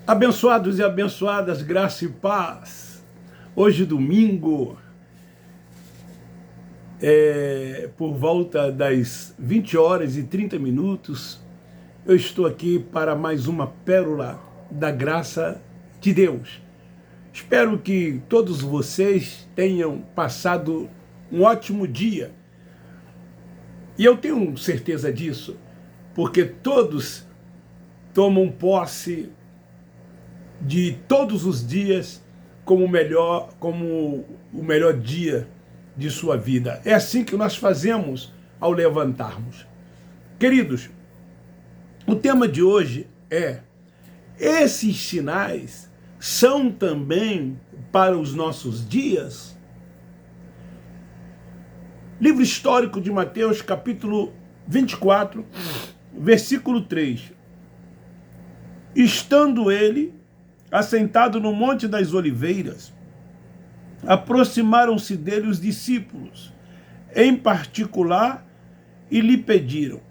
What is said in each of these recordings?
Abençoados e abençoadas, graça e paz. Hoje, domingo, por volta das 20 horas e 30 minutos, eu estou aqui para mais uma pérola da graça de Deus. Espero que todos vocês tenham passado um ótimo dia. E eu tenho certeza disso, porque todos tomam posse de todos os dias como o melhor dia de sua vida. É assim que nós fazemos ao levantarmos. Queridos, o tema de hoje é: esses sinais são também para os nossos dias? Livro histórico de Mateus, capítulo 24, versículo 3. Estando ele assentado no Monte das Oliveiras, aproximaram-se dele os discípulos, em particular, e lhe pediram: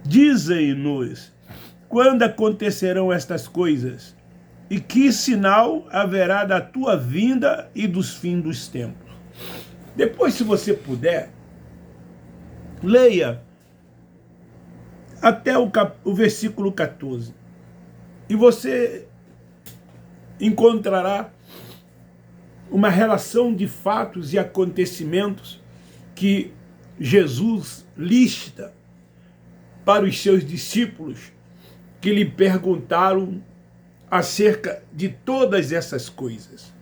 Dize-nos, quando acontecerão estas coisas? E que sinal haverá da tua vinda e dos fins dos tempos? Depois, se você puder, leia até o versículo 14. E você encontrará uma relação de fatos e acontecimentos que Jesus lista para os seus discípulos que lhe perguntaram acerca de todas essas coisas.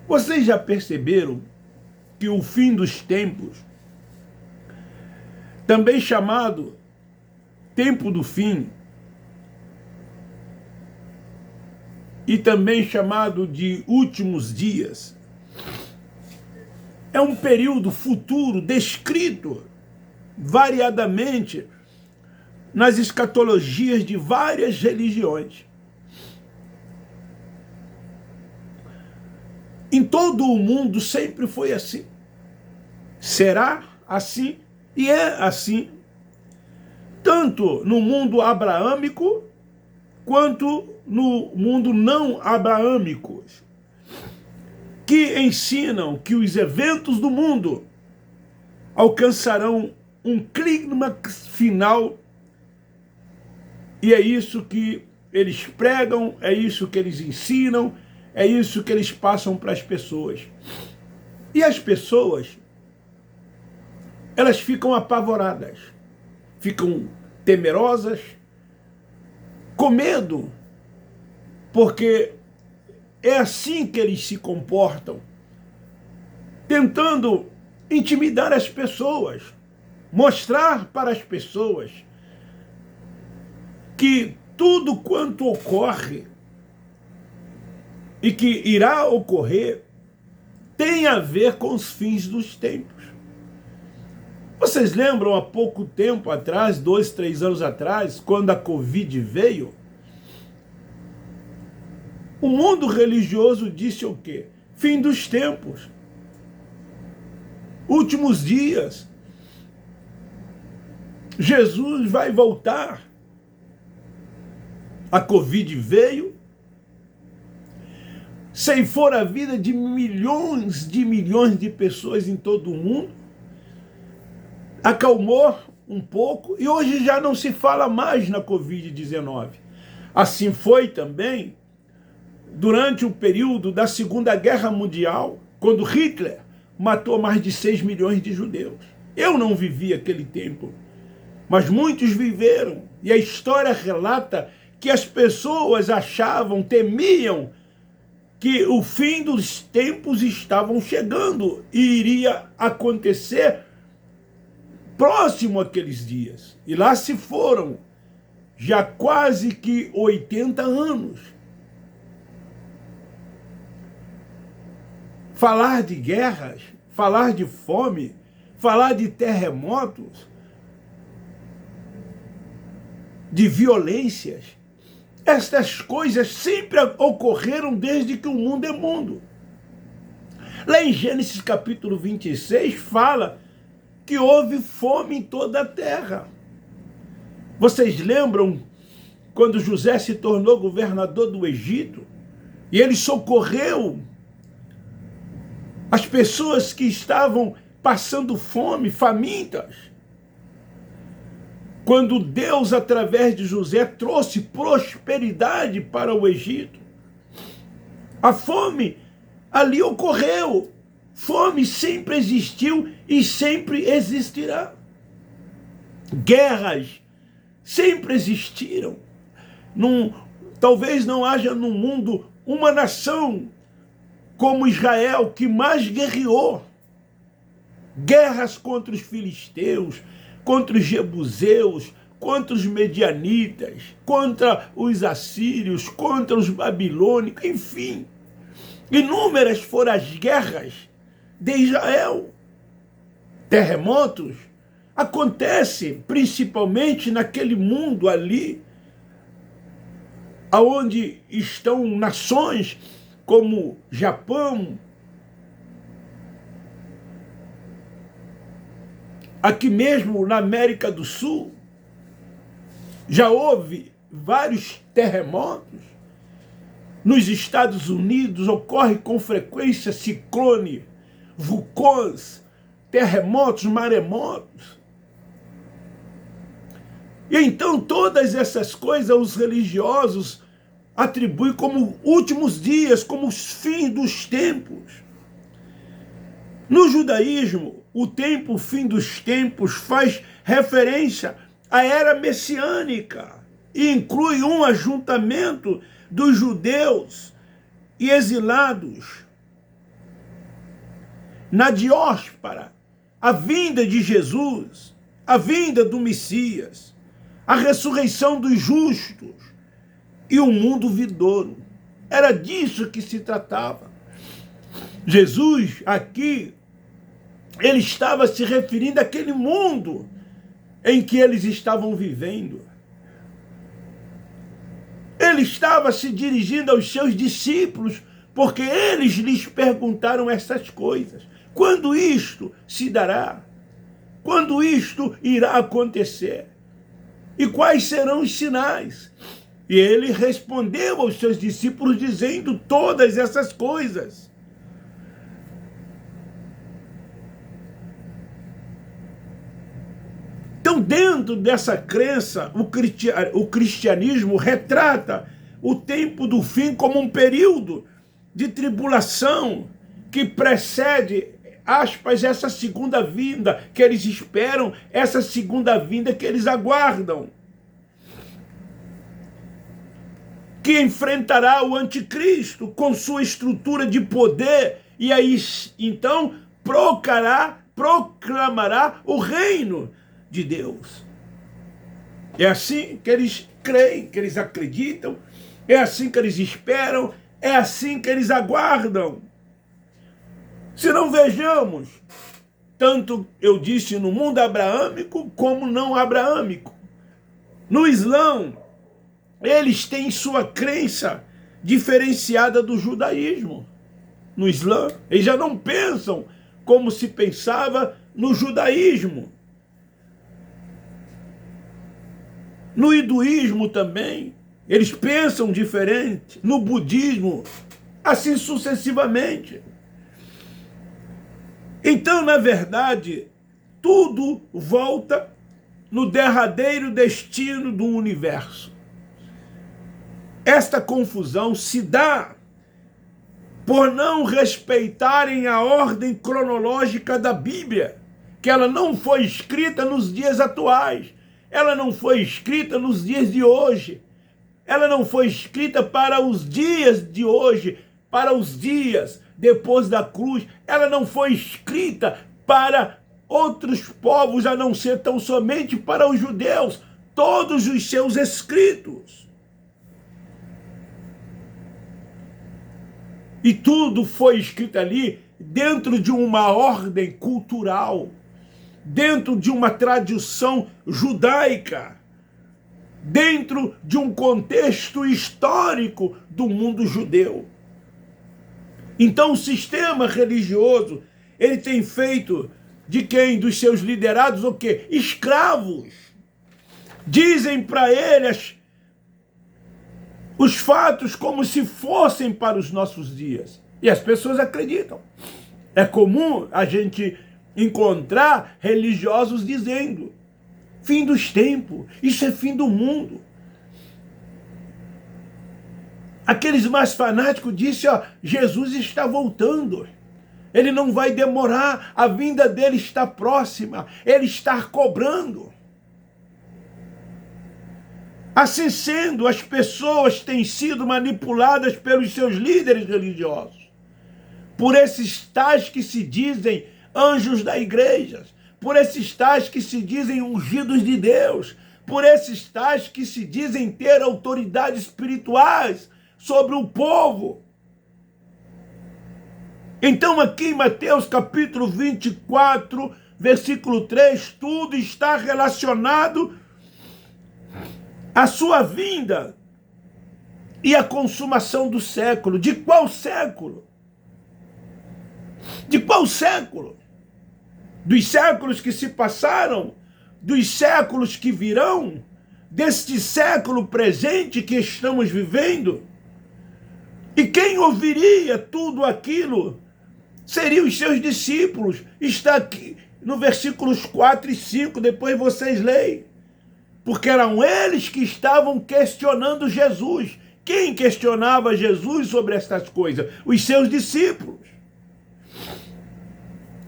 Vocês já perceberam que o fim dos tempos, também chamado tempo do fim, e também chamado de últimos dias, é um período futuro descrito variadamente nas escatologias de várias religiões. Em todo o mundo sempre foi assim. Será assim e é assim, tanto no mundo abraâmico quanto no mundo não abraâmico, que ensinam que os eventos do mundo alcançarão um clímax final, e é isso que eles pregam, é isso que eles ensinam, é isso que eles passam para as pessoas. E as pessoas, elas ficam apavoradas, ficam temerosas, com medo, porque é assim que eles se comportam, tentando intimidar as pessoas, mostrar para as pessoas que tudo quanto ocorre e que irá ocorrer tem a ver com os fins dos tempos. Vocês lembram há pouco tempo atrás, 2, 3 anos atrás, quando a Covid veio? O mundo religioso disse o quê? Fim dos tempos. Últimos dias. Jesus vai voltar. A Covid veio, ceifou a vida de milhões de pessoas em todo o mundo, acalmou um pouco, e hoje já não se fala mais na Covid-19. Assim foi também durante o período da Segunda Guerra Mundial, quando Hitler matou mais de 6 milhões de judeus. Eu não vivi aquele tempo, mas muitos viveram, e a história relata que as pessoas achavam, temiam que o fim dos tempos estavam chegando e iria acontecer próximo àqueles dias. E lá se foram já quase que 80 anos. Falar de guerras, falar de fome, falar de terremotos, de violências, estas coisas sempre ocorreram desde que o mundo é mundo. Lá em Gênesis capítulo 26 fala que houve fome em toda a terra. Vocês lembram quando José se tornou governador do Egito, e ele socorreu as pessoas que estavam passando fome, famintas. Quando Deus, através de José, trouxe prosperidade para o Egito, a fome ali ocorreu. Fome sempre existiu e sempre existirá. Guerras sempre existiram. Talvez não haja no mundo uma nação como Israel que mais guerreou. Guerras contra os filisteus, contra os jebuseus, contra os medianitas, contra os assírios, contra os babilônicos, enfim. Inúmeras foram as guerras de Israel. Terremotos acontecem principalmente naquele mundo ali, onde estão nações como Japão. Aqui mesmo na América do Sul, já houve vários terremotos. Nos Estados Unidos ocorre com frequência ciclone, vulcões, terremotos, maremotos. E então todas essas coisas os religiosos atribuem como últimos dias, como os fins dos tempos. No judaísmo, o tempo, o fim dos tempos, faz referência à era messiânica e inclui um ajuntamento dos judeus e exilados na diáspora, a vinda de Jesus, a vinda do Messias, a ressurreição dos justos e o mundo vindouro. Era disso que se tratava. Jesus, aqui, ele estava se referindo àquele mundo em que eles estavam vivendo. Ele estava se dirigindo aos seus discípulos, porque eles lhes perguntaram essas coisas. Quando isto se dará? Quando isto irá acontecer? E quais serão os sinais? E ele respondeu aos seus discípulos dizendo todas essas coisas. Então, dentro dessa crença, o cristianismo retrata o tempo do fim como um período de tribulação que precede, aspas, essa segunda vinda que eles esperam, essa segunda vinda que eles aguardam, que enfrentará o anticristo com sua estrutura de poder e aí então proclamará o reino de Deus. É assim que eles creem, que eles acreditam, é assim que eles esperam, é assim que eles aguardam. Se não vejamos, tanto eu disse no mundo abraâmico como não abraâmico. No Islã, eles têm sua crença diferenciada do judaísmo. No Islã, eles já não pensam como se pensava no judaísmo. No hinduísmo também, eles pensam diferente. No budismo, assim sucessivamente. Então, na verdade, tudo volta no derradeiro destino do universo. Esta confusão se dá por não respeitarem a ordem cronológica da Bíblia, que ela não foi escrita nos dias atuais, ela não foi escrita nos dias de hoje, ela não foi escrita para os dias de hoje, para os dias depois da cruz, ela não foi escrita para outros povos, a não ser tão somente para os judeus, todos os seus escritos. E tudo foi escrito ali dentro de uma ordem cultural, dentro de uma tradição judaica, dentro de um contexto histórico do mundo judeu. Então o sistema religioso, ele tem feito de quem? Dos seus liderados o quê? Escravos. Dizem para eles os fatos como se fossem para os nossos dias. E as pessoas acreditam. É comum a gente encontrar religiosos dizendo: fim dos tempos, isso é fim do mundo. Aqueles mais fanáticos disseram: ó, Jesus está voltando. Ele não vai demorar, a vinda dele está próxima, ele está cobrando. Assim sendo, as pessoas têm sido manipuladas pelos seus líderes religiosos, por esses tais que se dizem anjos da igreja, por esses tais que se dizem ungidos de Deus, por esses tais que se dizem ter autoridades espirituais sobre o povo. Então aqui em Mateus capítulo 24, versículo 3, tudo está relacionado à sua vinda e à consumação do século. De qual século? De qual século? Dos séculos que se passaram? Dos séculos que virão? Deste século presente que estamos vivendo? E quem ouviria tudo aquilo seriam os seus discípulos. Está aqui no versículos 4 e 5, depois vocês leem. Porque eram eles que estavam questionando Jesus. Quem questionava Jesus sobre estas coisas? Os seus discípulos.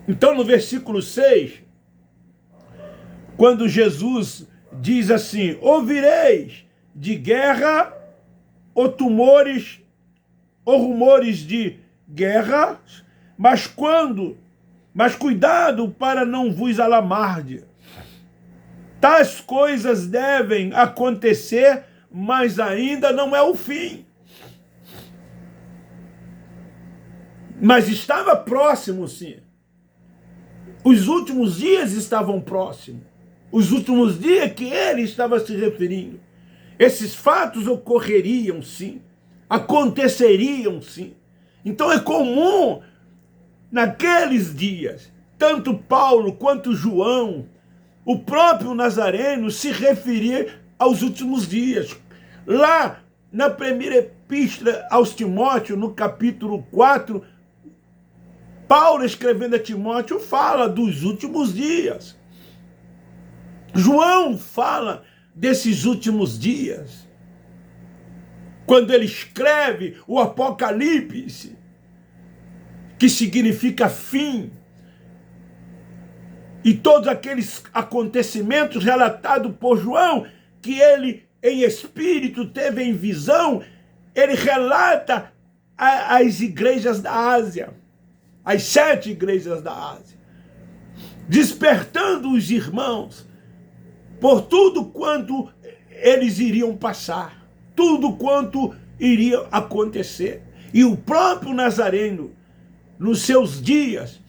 Então no versículo 6, quando Jesus diz assim: ouvireis de guerra ou tumores ou rumores de guerras, mas cuidado para não vos alarmardes. Tais coisas devem acontecer, mas ainda não é o fim. Mas estava próximo, sim. Os últimos dias estavam próximos. Os últimos dias que ele estava se referindo. Esses fatos ocorreriam, sim. Aconteceriam, sim. Então é comum, naqueles dias, tanto Paulo quanto João, o próprio Nazareno, se referir aos últimos dias. Lá na primeira epístola aos Timóteo, no capítulo 4, Paulo, escrevendo a Timóteo, fala dos últimos dias. João fala desses últimos dias. Quando ele escreve o Apocalipse, que significa fim, e todos aqueles acontecimentos relatados por João, que ele em espírito teve em visão, ele relata as igrejas da Ásia, as 7 igrejas da Ásia, despertando os irmãos por tudo quanto eles iriam passar, tudo quanto iria acontecer. E o próprio Nazareno, nos seus dias,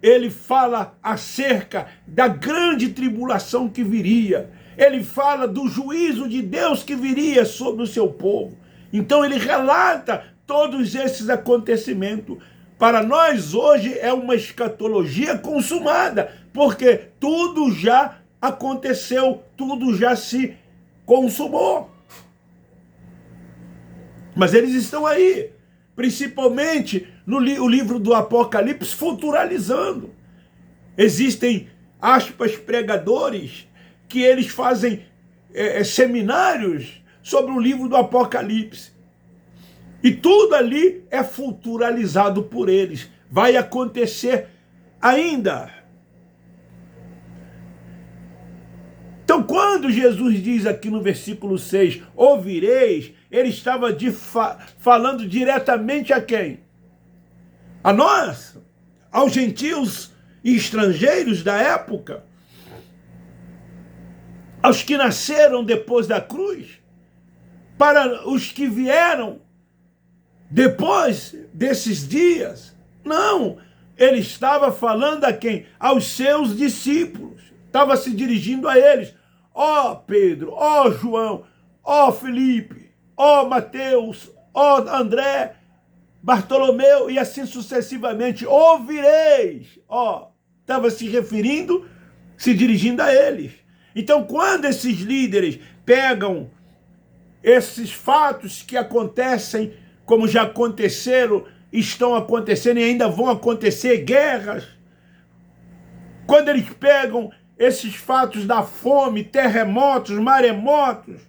ele fala acerca da grande tribulação que viria. Ele fala do juízo de Deus que viria sobre o seu povo. Então ele relata todos esses acontecimentos. Para nós hoje é uma escatologia consumada, porque tudo já aconteceu, tudo já se consumou. Mas eles estão aí, principalmente no livro do Apocalipse, futuralizando. Existem, aspas, pregadores que eles fazem seminários sobre o livro do Apocalipse. E tudo ali é futuralizado por eles. Vai acontecer ainda. Então, quando Jesus diz aqui no versículo 6, ouvireis, ele estava falando diretamente a quem? A nós, aos gentios e estrangeiros da época, aos que nasceram depois da cruz, para os que vieram depois desses dias. Não, ele estava falando a quem? Aos seus discípulos, estava se dirigindo a eles. Ó Pedro, ó João, ó Felipe, ó Mateus, ó André, Bartolomeu e assim sucessivamente, ouvireis. Ó, estava se referindo, se dirigindo a eles. Então, quando esses líderes pegam esses fatos que acontecem, como já aconteceram, estão acontecendo e ainda vão acontecer, guerras, quando eles pegam esses fatos da fome, terremotos, maremotos,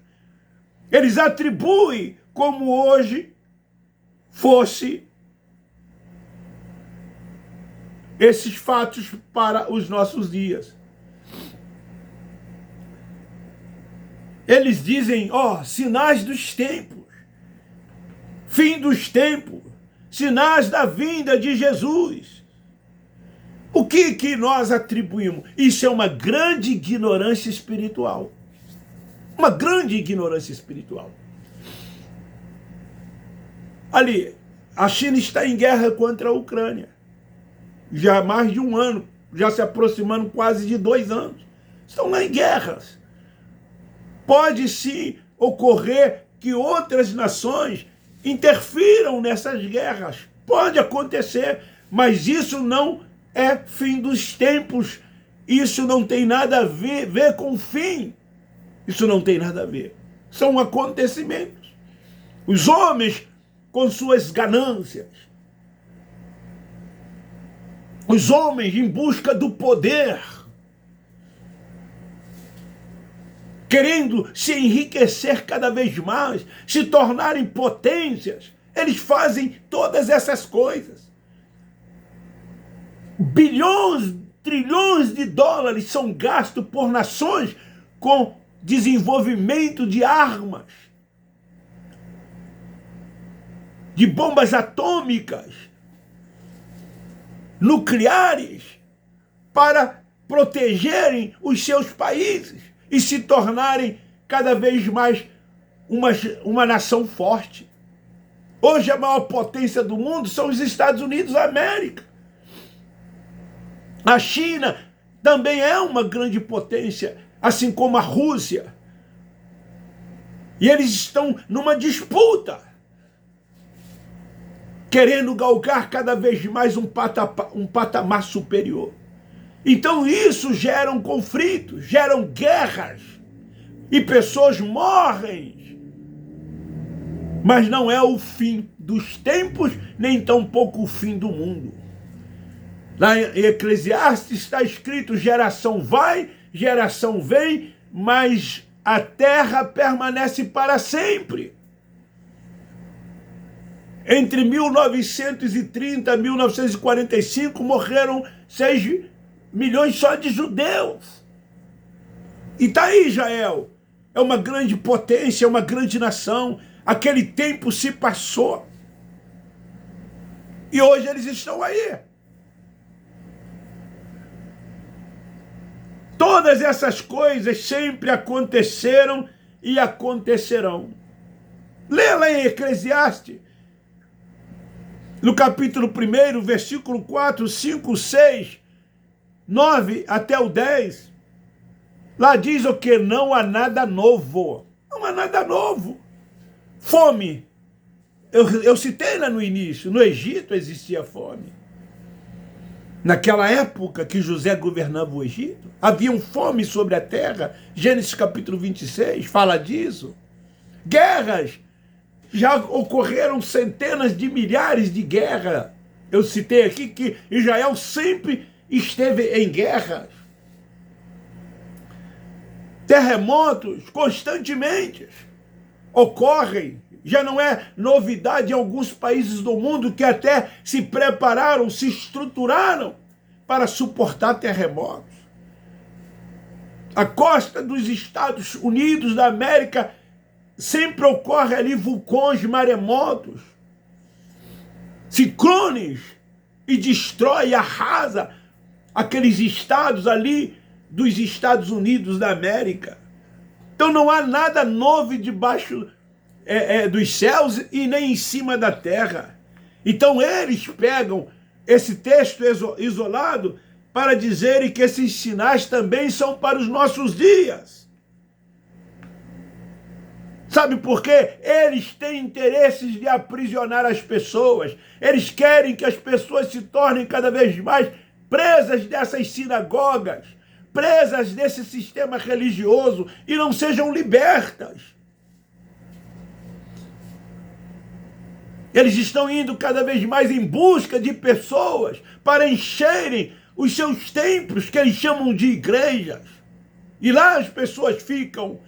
eles atribuem como hoje fosse esses fatos para os nossos dias. Eles dizem, sinais dos tempos, fim dos tempos, sinais da vinda de Jesus. O que nós atribuímos? Isso é uma grande ignorância espiritual. Uma grande ignorância espiritual. Ali, a China está em guerra contra a Ucrânia. Já há mais de um ano, já se aproximando quase de 2 anos. Estão lá em guerras. Pode sim ocorrer que outras nações interfiram nessas guerras. Pode acontecer, mas isso não é fim dos tempos. Isso não tem nada a ver com fim. Isso não tem nada a ver. São acontecimentos. Os homens com suas ganâncias. Os homens em busca do poder. Querendo se enriquecer cada vez mais, se tornarem potências. Eles fazem todas essas coisas. Bilhões, trilhões de dólares são gastos por nações com desenvolvimento de armas, de bombas atômicas, nucleares, para protegerem os seus países e se tornarem cada vez mais uma nação forte. Hoje a maior potência do mundo são os Estados Unidos da América. A China também é uma grande potência, assim como a Rússia. E eles estão numa disputa, querendo galgar cada vez mais um patamar superior. Então isso gera conflitos, geram guerras, e pessoas morrem. Mas não é o fim dos tempos, nem tampouco o fim do mundo. Lá em Eclesiastes está escrito, geração vai, geração vem, mas a terra permanece para sempre. Entre 1930 e 1945 morreram 6 milhões só de judeus. E está aí Israel. É uma grande potência, é uma grande nação. Aquele tempo se passou. E hoje eles estão aí. Todas essas coisas sempre aconteceram e acontecerão. Lê lá em Eclesiastes, no capítulo 1, versículo 4, 5, 6, 9 até o 10. Lá diz o que? Não há nada novo. Não há nada novo. Fome. Eu citei lá no início, no Egito existia fome. Naquela época que José governava o Egito, havia fome sobre a terra. Gênesis capítulo 26 fala disso. Guerras. Já ocorreram centenas de milhares de guerras. Eu citei aqui que Israel sempre esteve em guerras. Terremotos constantemente ocorrem. Já não é novidade em alguns países do mundo que até se prepararam, se estruturaram para suportar terremotos. A costa dos Estados Unidos da América sempre ocorre ali vulcões, maremotos, ciclones, e destrói, arrasa aqueles estados ali dos Estados Unidos da América. Então não há nada novo debaixo dos céus e nem em cima da terra. Então eles pegam esse texto isolado para dizerem que esses sinais também são para os nossos dias. Sabe por quê? Eles têm interesses de aprisionar as pessoas. Eles querem que as pessoas se tornem cada vez mais presas dessas sinagogas, presas desse sistema religioso e não sejam libertas. Eles estão indo cada vez mais em busca de pessoas para encherem os seus templos, que eles chamam de igrejas. E lá as pessoas ficam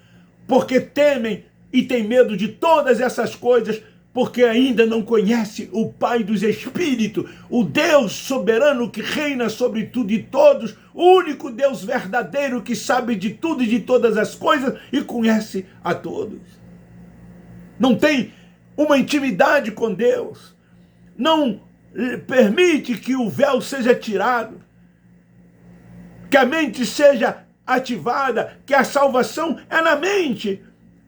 porque temem e têm medo de todas essas coisas, porque ainda não conhece o Pai dos Espíritos, o Deus soberano que reina sobre tudo e todos, o único Deus verdadeiro que sabe de tudo e de todas as coisas e conhece a todos. Não tem uma intimidade com Deus, não permite que o véu seja tirado, que a mente seja ativada, que a salvação é na mente,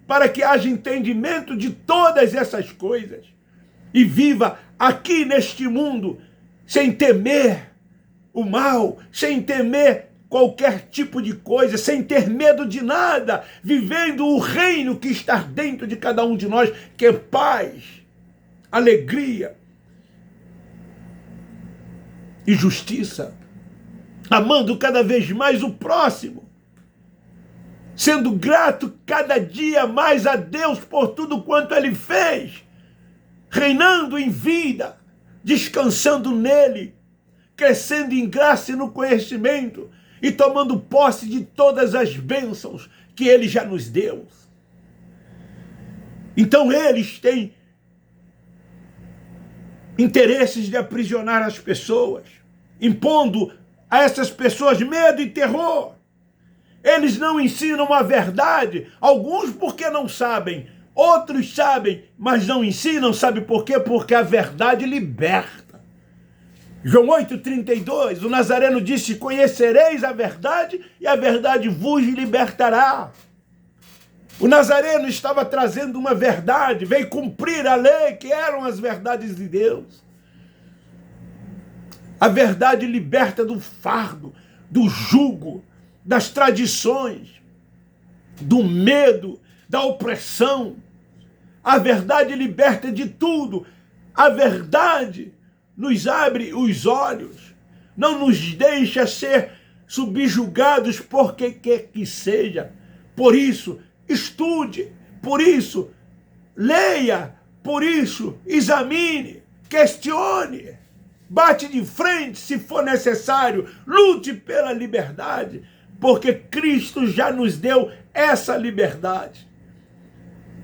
para que haja entendimento de todas essas coisas e viva aqui neste mundo sem temer o mal, sem temer qualquer tipo de coisa, sem ter medo de nada, vivendo o reino que está dentro de cada um de nós, que é paz, alegria e justiça, amando cada vez mais o próximo, sendo grato cada dia mais a Deus por tudo quanto Ele fez, reinando em vida, descansando nele, crescendo em graça e no conhecimento e tomando posse de todas as bênçãos que Ele já nos deu. Então eles têm interesses de aprisionar as pessoas, impondo a essas pessoas medo e terror. Eles não ensinam a verdade, alguns porque não sabem, outros sabem, mas não ensinam, sabe por quê? Porque a verdade liberta. João 8,32, o Nazareno disse, conhecereis a verdade e a verdade vos libertará. O Nazareno estava trazendo uma verdade, veio cumprir a lei, que eram as verdades de Deus. A verdade liberta do fardo, do jugo, das tradições, do medo, da opressão. A verdade liberta de tudo. A verdade nos abre os olhos, não nos deixa ser subjugados por que quer que seja. Por isso, estude, por isso, leia, por isso, examine, questione, bate de frente se for necessário, lute pela liberdade, porque Cristo já nos deu essa liberdade.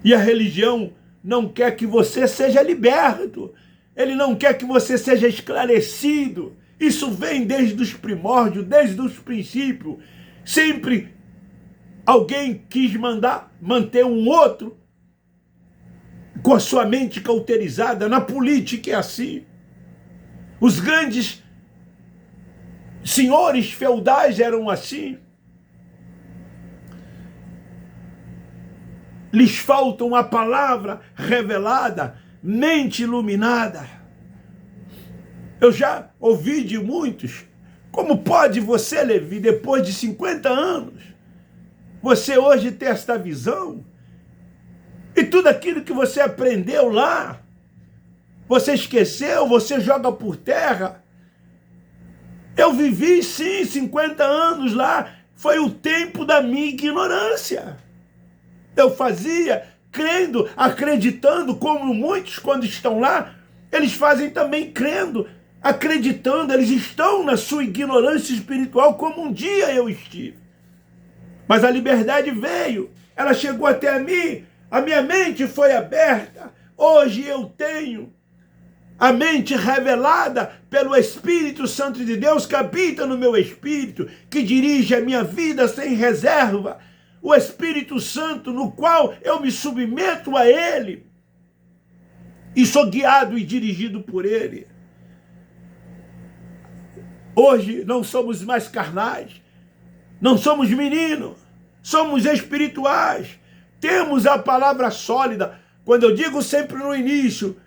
E a religião não quer que você seja liberto, ele não quer que você seja esclarecido. Isso vem desde os primórdios, desde os princípios. Sempre alguém quis manter um outro com a sua mente cauterizada. Na política é assim. Os grandes senhores feudais eram assim. Lhes falta uma palavra revelada, mente iluminada. Eu já ouvi de muitos, como pode você, Levi, depois de 50 anos, você hoje ter esta visão? E tudo aquilo que você aprendeu lá, você esqueceu, você joga por terra. Eu vivi, sim, 50 anos lá, foi o tempo da minha ignorância. Eu fazia, crendo, acreditando, como muitos quando estão lá, eles fazem também crendo, acreditando, eles estão na sua ignorância espiritual como um dia eu estive. Mas a liberdade veio, ela chegou até a mim, a minha mente foi aberta, hoje eu tenho a mente revelada pelo Espírito Santo de Deus que habita no meu espírito, que dirige a minha vida sem reserva, o Espírito Santo no qual eu me submeto a Ele e sou guiado e dirigido por Ele. Hoje não somos mais carnais, não somos meninos, somos espirituais, temos a palavra sólida. Quando eu digo sempre no início,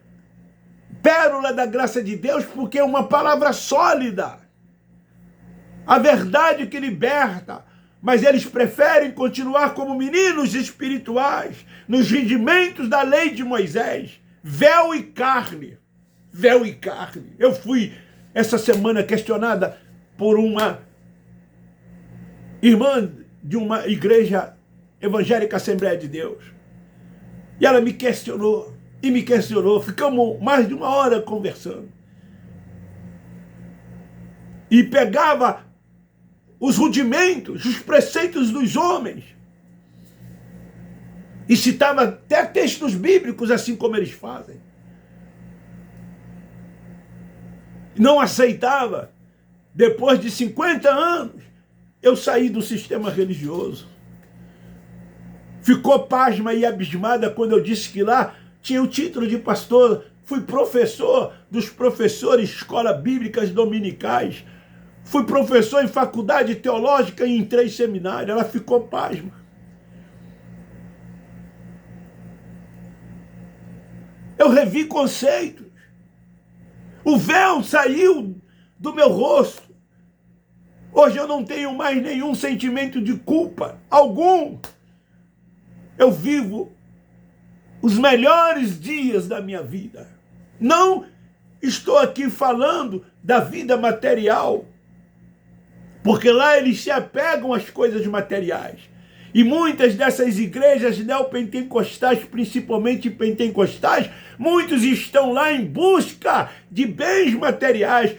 pérola da graça de Deus, porque é uma palavra sólida, a verdade que liberta. Mas eles preferem continuar como meninos espirituais, nos rudimentos da lei de Moisés, véu e carne, véu e carne. Eu fui essa semana questionada por uma irmã de uma igreja evangélica Assembleia de Deus. E ela me questionou. e me questionou. Ficamos mais de 1 hora conversando. E pegava os rudimentos, os preceitos dos homens. E citava até textos bíblicos, assim como eles fazem. Não aceitava. Depois de 50 anos, eu saí do sistema religioso. Ficou pasma e abismada quando eu disse que lá tinha o título de pastor. Fui professor dos professores de escolas bíblicas dominicais. Fui professor em faculdade teológica e em 3 seminários. Ela ficou pasma. Eu revi conceitos. O véu saiu do meu rosto. Hoje eu não tenho mais nenhum sentimento de culpa algum. Eu vivo os melhores dias da minha vida. Não estou aqui falando da vida material, porque lá eles se apegam às coisas materiais. E muitas dessas igrejas neopentecostais, principalmente pentecostais, muitos estão lá em busca de bens materiais,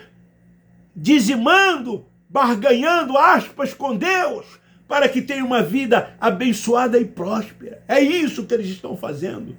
dizimando, barganhando, aspas, com Deus, para que tenha uma vida abençoada e próspera. É isso que eles estão fazendo.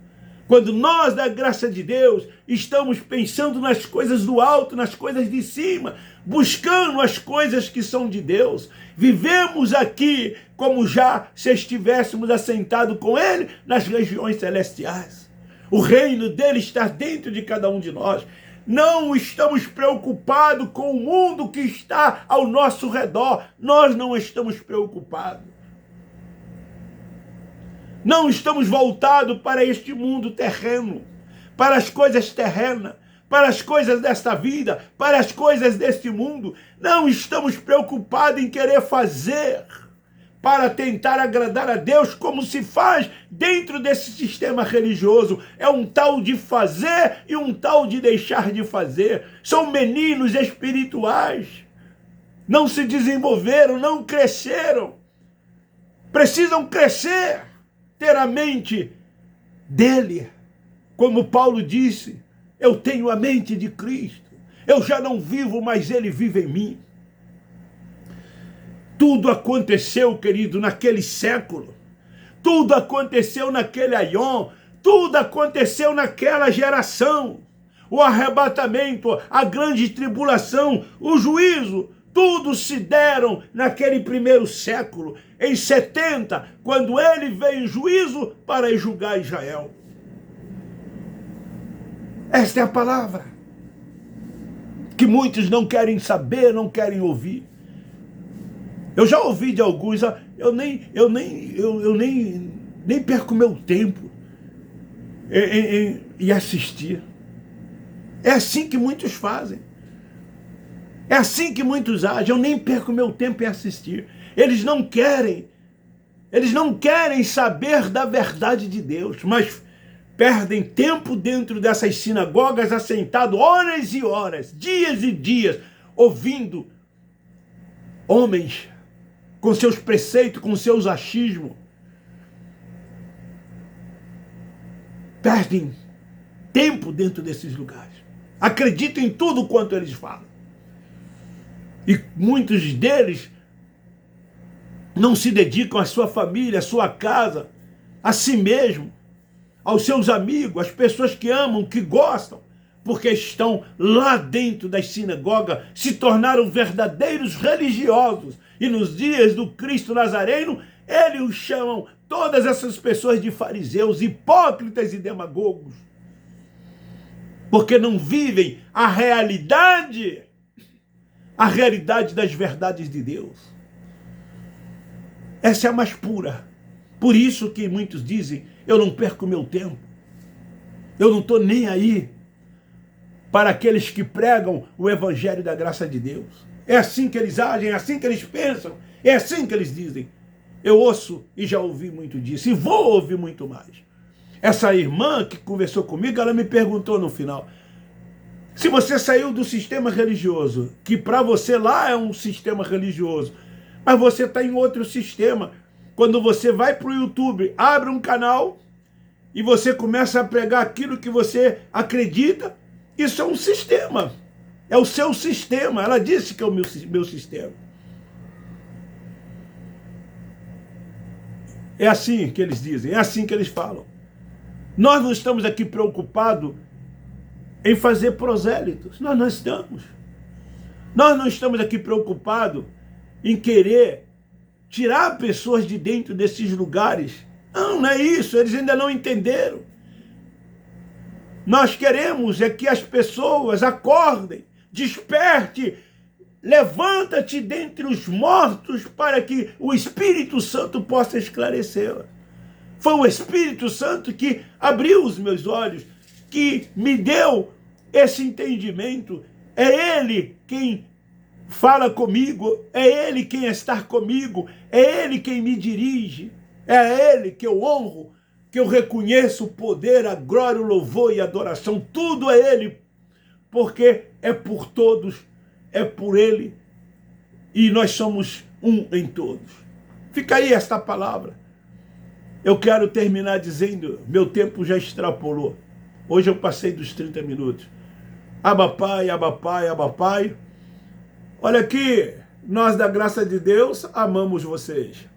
Quando nós, da graça de Deus, estamos pensando nas coisas do alto, nas coisas de cima, buscando as coisas que são de Deus, vivemos aqui como já se estivéssemos assentados com Ele nas regiões celestiais. O reino dele está dentro de cada um de nós. Não estamos preocupados com o mundo que está ao nosso redor. Nós não estamos preocupados. Não estamos voltados para este mundo terreno, para as coisas terrenas, para as coisas desta vida, para as coisas deste mundo. Não estamos preocupados em querer fazer para tentar agradar a Deus como se faz dentro desse sistema religioso. É um tal de fazer e um tal de deixar de fazer. São meninos espirituais. Não se desenvolveram, não cresceram. Precisam crescer, ter a mente dele. Como Paulo disse, eu tenho a mente de Cristo. Eu já não vivo, mas ele vive em mim. Tudo aconteceu, querido, naquele século. Tudo aconteceu naquele aion. Tudo aconteceu naquela geração. O arrebatamento, a grande tribulação, o juízo, tudo se deram naquele primeiro século. Em 70, quando ele veio em juízo para julgar Israel. Esta é a palavra que muitos não querem saber, não querem ouvir. Eu já ouvi de alguns, eu nem perco meu tempo em assistir. É assim que muitos fazem. É assim que muitos agem. Eu nem perco meu tempo em assistir. Eles não querem saber da verdade de Deus, mas perdem tempo dentro dessas sinagogas, assentado horas e horas, dias e dias, ouvindo homens com seus preceitos, com seus achismos. Perdem tempo dentro desses lugares. Acreditam em tudo quanto eles falam. E muitos deles não se dedicam à sua família, à sua casa, a si mesmo, aos seus amigos, às pessoas que amam, que gostam, porque estão lá dentro das sinagogas, se tornaram verdadeiros religiosos. E nos dias do Cristo Nazareno, eles os chamam, todas essas pessoas, de fariseus, hipócritas e demagogos, porque não vivem a realidade das verdades de Deus. Essa é a mais pura. Por isso que muitos dizem, eu não perco meu tempo. Eu não estou nem aí para aqueles que pregam o evangelho da graça de Deus. É assim que eles agem, é assim que eles pensam, é assim que eles dizem. Eu ouço e já ouvi muito disso, e vou ouvir muito mais. Essa irmã que conversou comigo, ela me perguntou no final, se você saiu do sistema religioso, que para você lá é um sistema religioso, mas você está em outro sistema. Quando você vai para o YouTube, abre um canal e você começa a pregar aquilo que você acredita, isso é um sistema. É o seu sistema. Ela disse que é o meu sistema. É assim que eles dizem, é assim que eles falam. Nós não estamos aqui preocupados em fazer prosélitos. Nós não estamos. Nós não estamos aqui preocupados em querer tirar pessoas de dentro desses lugares. Não, não é isso. Eles ainda não entenderam. Nós queremos é que as pessoas acordem, desperte, levanta-te dentre os mortos para que o Espírito Santo possa esclarecê-la. Foi o Espírito Santo que abriu os meus olhos, que me deu esse entendimento. É Ele quem fala comigo, é Ele quem está comigo, é Ele quem me dirige, é a Ele que eu honro, que eu reconheço o poder, a glória, o louvor e a adoração. Tudo é Ele, porque é por todos, é por Ele, e nós somos um em todos. Fica aí esta palavra. Eu quero terminar dizendo, meu tempo já extrapolou. Hoje eu passei dos 30 minutos. Abba Pai, Abba Pai, Abba Pai. Olha aqui, nós da graça de Deus amamos vocês.